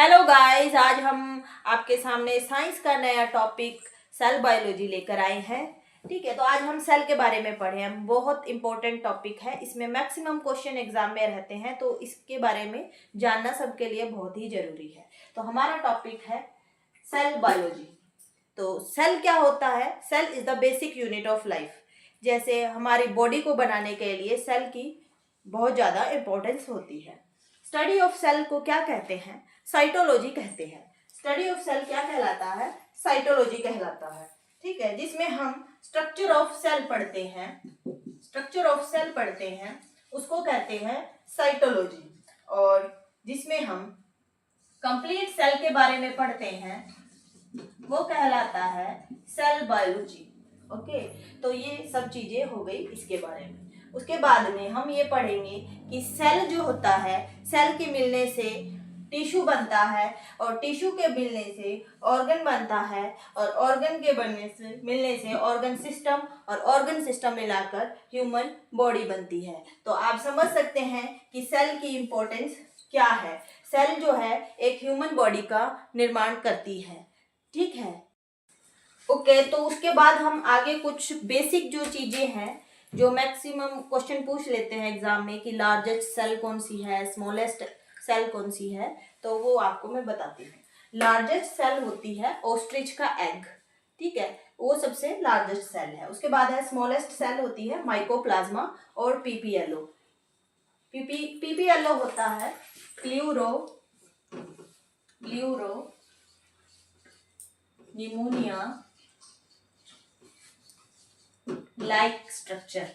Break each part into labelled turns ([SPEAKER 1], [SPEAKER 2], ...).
[SPEAKER 1] Hello guys, आज हम आपके सामने साइंस का नया टॉपिक सेल बायोलॉजी लेकर आए हैं। ठीक है, तो आज हम सेल के बारे में पढ़े हैं। बहुत इंपॉर्टेंट टॉपिक है, इसमें मैक्सिमम क्वेश्चन एग्जाम में रहते हैं, तो इसके बारे में जानना सबके लिए बहुत ही जरूरी है। तो हमारा टॉपिक है सेल बायोलॉजी। तो सेल क्या होता है? Cell is the basic unit of life. जैसे हमारी बॉडी को बनाने के लिए सेल की बहुत ज़्यादा इम्पोर्टेंस होती है। स्टडी ऑफ सेल को क्या कहते हैं? साइटोलॉजी कहते हैं। स्टडी ऑफ सेल क्या कहलाता है? साइटोलॉजी कहलाता है। ठीक है, जिसमें हम स्ट्रक्चर ऑफ सेल पढ़ते हैं, स्ट्रक्चर ऑफ सेल पढ़ते हैं, उसको कहते हैं साइटोलॉजी। और जिसमें हम कंप्लीट सेल के बारे में पढ़ते हैं वो कहलाता है सेल बायोलॉजी। ओके, तो ये सब चीजें हो गई इसके बारे में। उसके बाद में हम ये पढ़ेंगे कि सेल जो होता है, सेल के मिलने से टिश्यू बनता है, और टिश्यू के मिलने से ऑर्गन बनता है, और ऑर्गन के बनने से मिलने से ऑर्गन सिस्टम, और ऑर्गन सिस्टम मिलाकर ह्यूमन बॉडी बनती है। तो आप समझ सकते हैं कि सेल की इम्पोर्टेंस क्या है। सेल जो है एक ह्यूमन बॉडी का निर्माण करती है। ठीक है, ओके, तो उसके बाद हम आगे कुछ बेसिक जो चीजें हैं, जो मैक्सिमम क्वेश्चन पूछ लेते हैं एग्जाम में कि लार्जेस्ट सेल कौन सी है, स्मॉलेस्ट सेल कौन सी है, तो वो आपको मैं बताती हूँ। लार्जेस्ट सेल होती है ऑस्ट्रिच का एग। ठीक है, वो सबसे लार्जेस्ट सेल है। उसके बाद है स्मॉलेस्ट सेल होती है माइकोप्लाज्मा और पीपीएलओ। पीपीएलओ होता है प्लूरो निमोनिया लाइक स्ट्रक्चर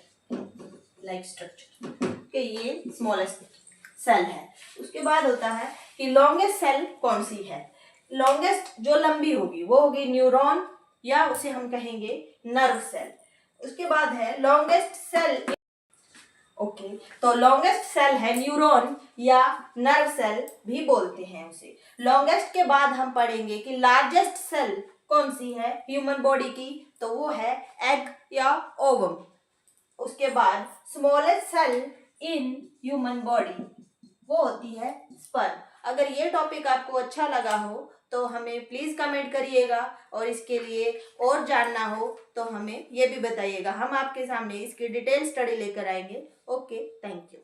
[SPEAKER 1] के ये स्मॉलेस्ट सेल है। उसके बाद होता है कि लॉन्गेस्ट सेल कौन सी है। लॉन्गेस्ट जो लंबी होगी वो होगी न्यूरॉन, या उसे हम कहेंगे नर्व सेल। उसके बाद है लॉन्गेस्ट सेल। ओके, तो लॉन्गेस्ट सेल है न्यूरॉन या नर्व सेल भी बोलते हैं उसे। लॉन्गेस्ट के बाद हम पढ़ेंगे कि लार्जेस्ट सेल कौन सी है ह्यूमन बॉडी की, तो वो है एग या ओवम। उसके बाद smallest cell in human body वो होती है स्पर्म। अगर ये टॉपिक आपको अच्छा लगा हो तो हमें प्लीज कमेंट करिएगा, और इसके लिए और जानना हो तो हमें ये भी बताइएगा। हम आपके सामने इसकी डिटेल स्टडी लेकर आएंगे। Okay, thank you.